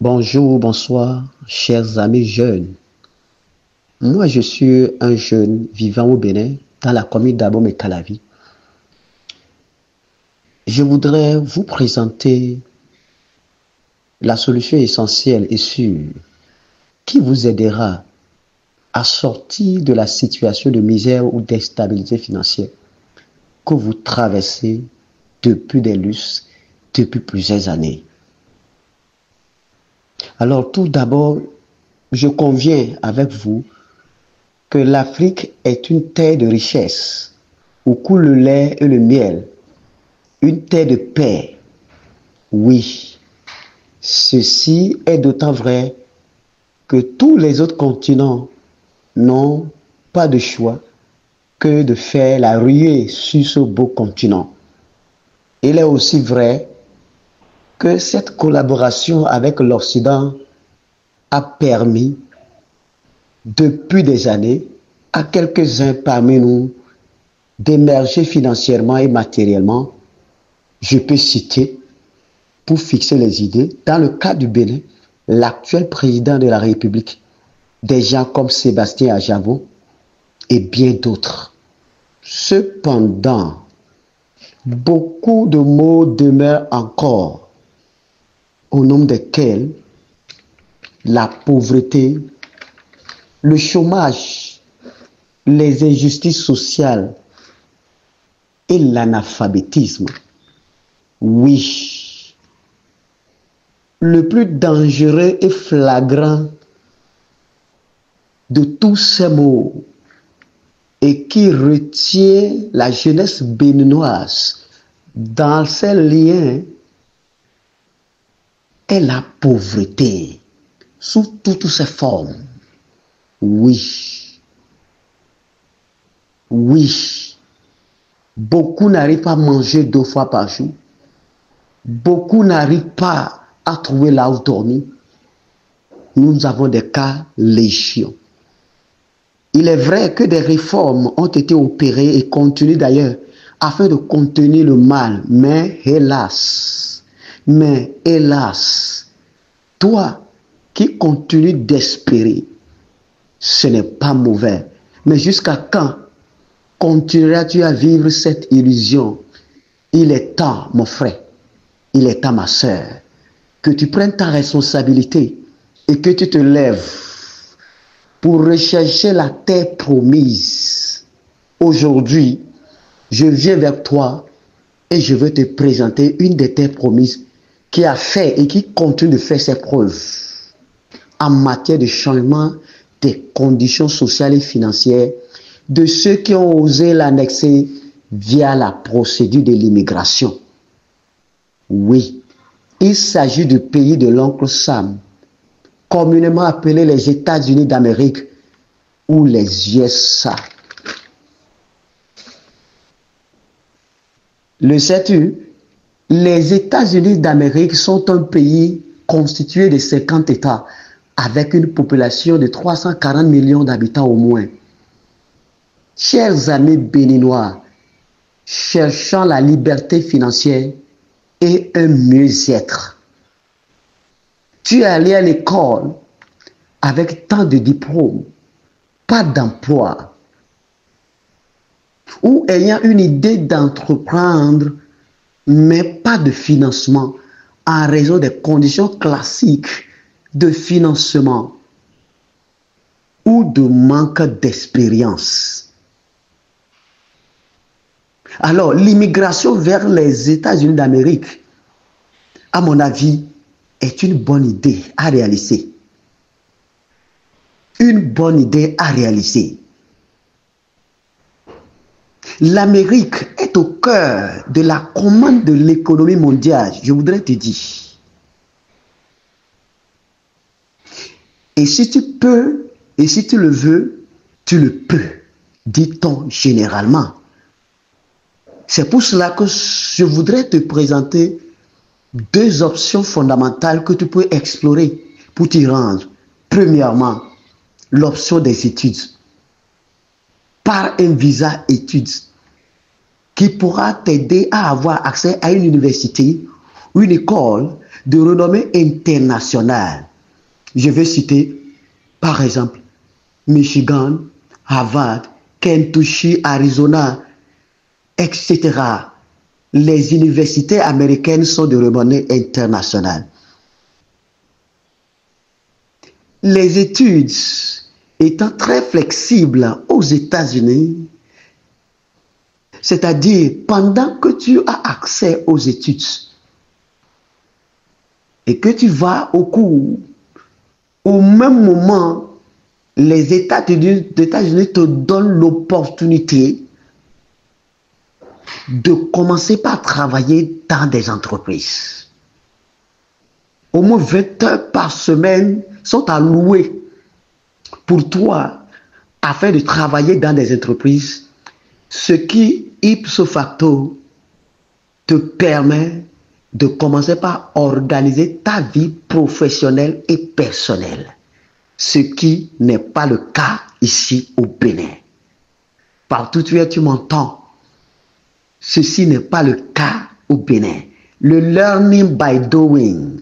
Bonjour, bonsoir, chers amis jeunes. Moi, je suis un jeune vivant au Bénin, dans la commune d'Abom et Calavi. Je voudrais vous présenter la solution essentielle et sûre qui vous aidera à sortir de la situation de misère ou d'instabilité financière que vous traversez depuis des lustres, depuis plusieurs années. Alors, tout d'abord, je conviens avec vous que l'Afrique est une terre de richesse où coule le lait et le miel, une terre de paix. Oui, ceci est d'autant vrai que tous les autres continents n'ont pas de choix que de faire la ruée sur ce beau continent. Il est aussi vrai que cette collaboration avec l'Occident a permis depuis des années à quelques-uns parmi nous d'émerger financièrement et matériellement. Je peux citer, pour fixer les idées, dans le cas du Bénin, l'actuel président de la République, des gens comme Sébastien Ajavo et bien d'autres. Cependant, beaucoup de maux demeurent encore, au nombre desquels la pauvreté, le chômage, les injustices sociales et l'analphabétisme. Oui, le plus dangereux et flagrant de tous ces maux et qui retient la jeunesse béninoise dans ses liens est la pauvreté sous toutes ses formes. Oui, oui, beaucoup n'arrivent pas à manger 2 fois par jour. Beaucoup n'arrivent pas à trouver là où dormir. Nous avons des cas légion. Il est vrai que des réformes ont été opérées et continuent d'ailleurs afin de contenir le mal. Mais hélas, toi qui continues d'espérer, ce n'est pas mauvais. Mais jusqu'à quand continueras-tu à vivre cette illusion? Il est temps, mon frère, il est temps, ma soeur, que tu prennes ta responsabilité et que tu te lèves pour rechercher la terre promise. Aujourd'hui, je viens vers toi et je veux te présenter une des terres promises qui a fait et qui continue de faire ses preuves en matière de changement des conditions sociales et financières de ceux qui ont osé l'annexer via la procédure de l'immigration. Oui, il s'agit du pays de l'oncle Sam, communément appelé les États-Unis d'Amérique ou les USA. Le sais-tu, les États-Unis d'Amérique sont un pays constitué de 50 États avec une population de 340 millions d'habitants au moins. Chers amis béninois, cherchant la liberté financière et un mieux-être, tu es allé à l'école avec tant de diplômes, pas d'emploi, ou ayant une idée d'entreprendre, mais pas de financement en raison des conditions classiques de financement ou de manque d'expérience. Alors, l'immigration vers les États-Unis d'Amérique, à mon avis, est une bonne idée à réaliser. Une bonne idée à réaliser. L'Amérique est au cœur de la commande de l'économie mondiale, je voudrais te dire. Et si tu peux, et si tu le veux, tu le peux, dit-on généralement. C'est pour cela que je voudrais te présenter 2 options fondamentales que tu peux explorer pour t'y rendre. Premièrement, l'option des études. Par un visa études qui pourra t'aider à avoir accès à une université ou une école de renommée internationale. Je vais citer, par exemple, Michigan, Harvard, Kentucky, Arizona, etc. Les universités américaines sont de renommée internationale. Les études étant très flexibles aux États-Unis, c'est-à-dire pendant que tu as accès aux études et que tu vas au cours, au même moment, les États-Unis te donnent l'opportunité de commencer par travailler dans des entreprises. Au moins 20 heures par semaine sont allouées pour toi afin de travailler dans des entreprises, ce qui, ipso facto, te permet de commencer par organiser ta vie professionnelle et personnelle, ce qui n'est pas le cas ici au Bénin. Partout où tu es, tu m'entends. Ceci n'est pas le cas au Bénin. Le learning by doing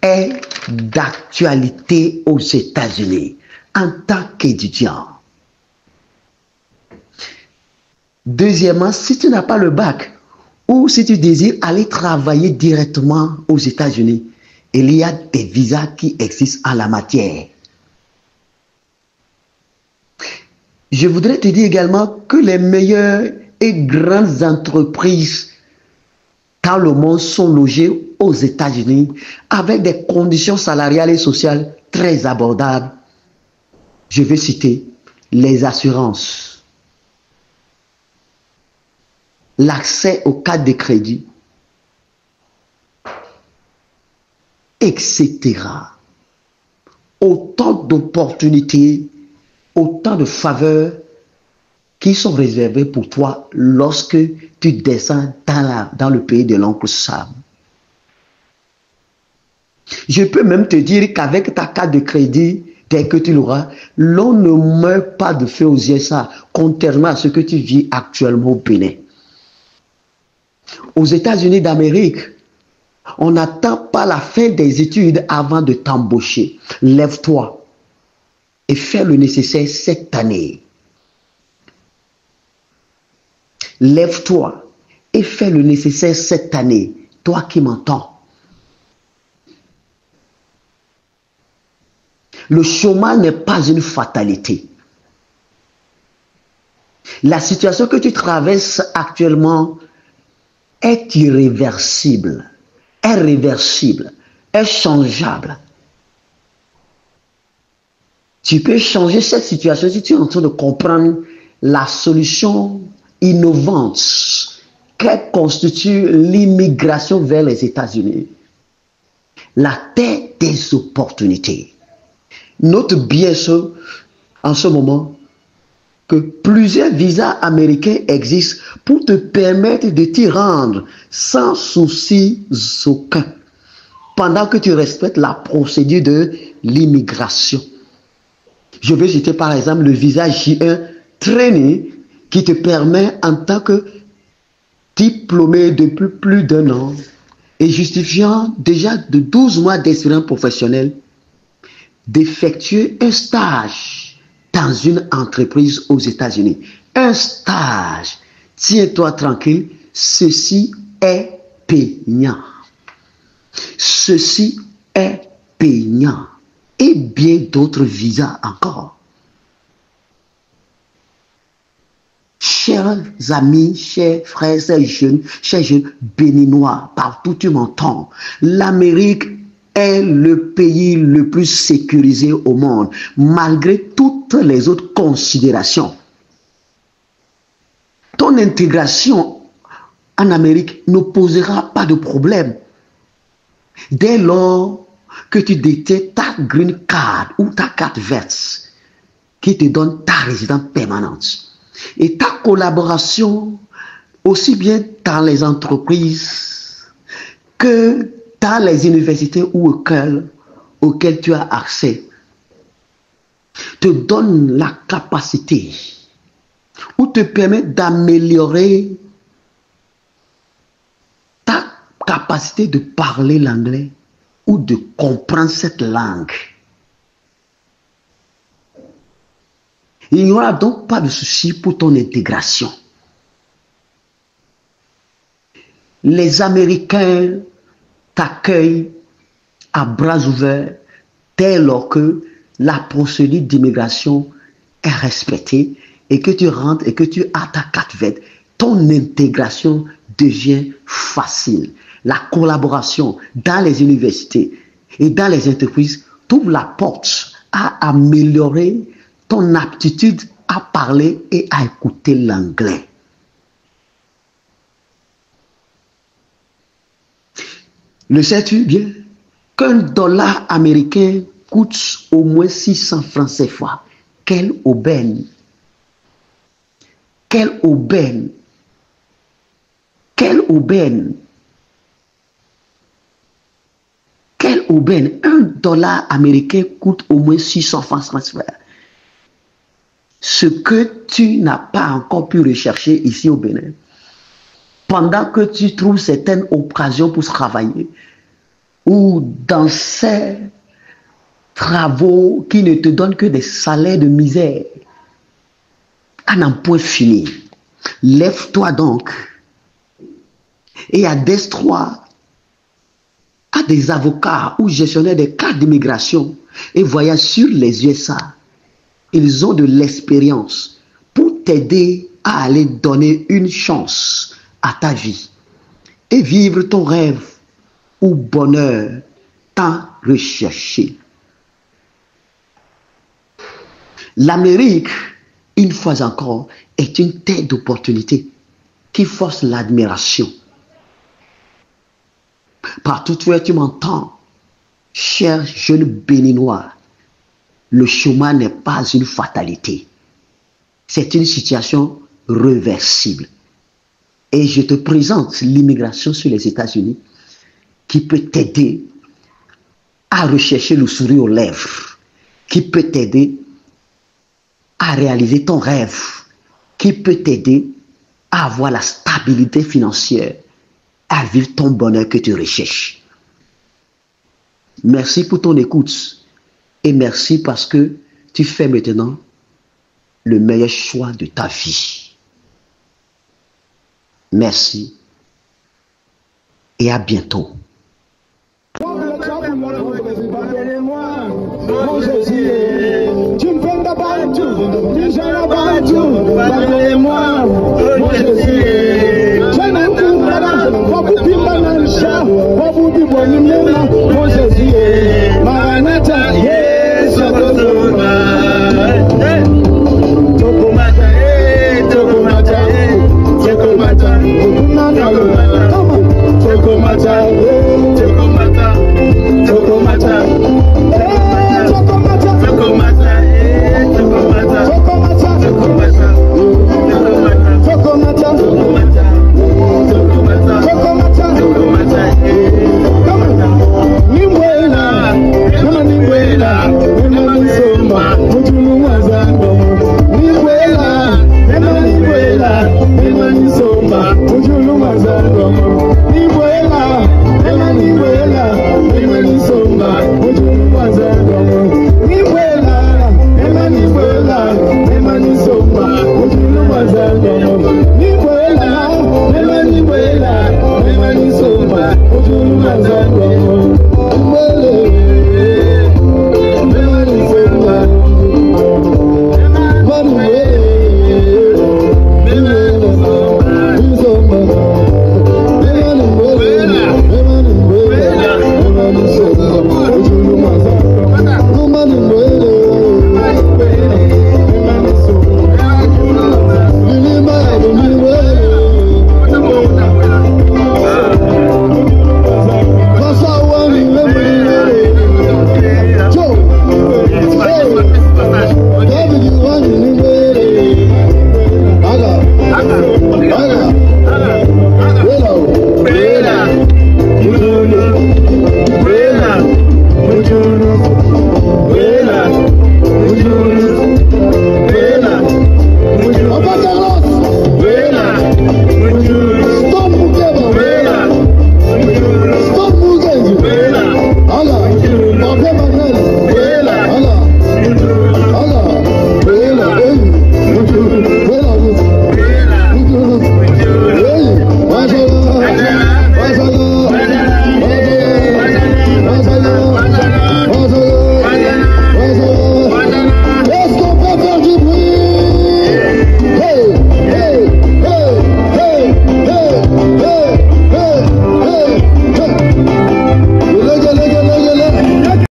est d'actualité aux États-Unis en tant qu'étudiant. Deuxièmement, si tu n'as pas le bac ou si tu désires aller travailler directement aux États-Unis, il y a des visas qui existent en la matière. Je voudrais te dire également que les meilleures et grandes entreprises dans le monde sont logées aux États-Unis avec des conditions salariales et sociales très abordables. Je vais citer les assurances, l'accès aux cartes de crédit, etc. Autant d'opportunités, autant de faveurs qui sont réservées pour toi lorsque tu descends dans le pays de l'oncle Sam. Je peux même te dire qu'avec ta carte de crédit, dès que tu l'auras, l'on ne meurt pas de feu aux USA, contrairement à ce que tu vis actuellement au Bénin. Aux États-Unis d'Amérique, on n'attend pas la fin des études avant de t'embaucher. Lève-toi et fais le nécessaire cette année. Lève-toi et fais le nécessaire cette année, toi qui m'entends. Le chômage n'est pas une fatalité. La situation que tu traverses actuellement est irréversible, est réversible, est changeable. Tu peux changer cette situation si tu es en train de comprendre la solution innovante que constitue l'immigration vers les États-Unis. La terre des opportunités. Note bien en ce moment que plusieurs visas américains existent pour te permettre de t'y rendre sans souci aucun, pendant que tu respectes la procédure de l'immigration. Je vais citer par exemple le visa J1 Trainee qui te permet en tant que diplômé depuis plus d'un an et justifiant déjà de 12 mois d'expérience professionnelle d'effectuer un stage dans une entreprise aux États-Unis. Un stage. Tiens-toi tranquille, ceci est payant. Ceci est payant. Et bien d'autres visas encore. Chers amis, chers frères, chers jeunes béninois, partout tu m'entends, l'Amérique est le pays le plus sécurisé au monde, malgré toutes les autres considérations. Ton intégration en Amérique ne posera pas de problème. Dès lors que tu détiens ta green card ou ta carte verte qui te donne ta résidence permanente et ta collaboration aussi bien dans les entreprises que dans les universités ou auxquelles tu as accès, te donne la capacité ou te permet d'améliorer ta capacité capacité de parler l'anglais ou de comprendre cette langue. Il n'y aura donc pas de souci pour ton intégration. Les Américains t'accueillent à bras ouverts dès lors que la procédure d'immigration est respectée et que tu rentres et que tu as ta carte verte. Ton intégration devient facile. La collaboration dans les universités et dans les entreprises t'ouvre la porte à améliorer ton aptitude à parler et à écouter l'anglais. Le sais-tu bien qu'un dollar américain coûte au moins 600 francs CFA? Quelle aubaine! Quelle aubaine! Quelle aubaine! Quelle aubaine! Un dollar américain coûte au moins 600 francs CFA. Ce que tu n'as pas encore pu rechercher ici au Bénin, pendant que tu trouves certaines occasions pour travailler, ou dans ces travaux qui ne te donnent que des salaires de misère, à n'en point fini. Lève-toi donc et adresse-toi à des avocats ou gestionnaires des cas d'immigration et voyage sur les USA. Ils ont de l'expérience pour t'aider à aller donner une chance à ta vie et vivre ton rêve ou bonheur tant recherché. L'Amérique, une fois encore, est une terre d'opportunité qui force l'admiration. Partout où tu m'entends, cher jeune béninois, le chômage n'est pas une fatalité. C'est une situation réversible. Et je te présente l'immigration sur les États-Unis qui peut t'aider à rechercher le sourire aux lèvres, qui peut t'aider à réaliser ton rêve, qui peut t'aider à avoir la stabilité financière, à vivre ton bonheur que tu recherches. Merci pour ton écoute et merci parce que tu fais maintenant le meilleur choix de ta vie. Merci et à bientôt. Tu me prends pas tout, tu ne pas tout, pardonnez-moi.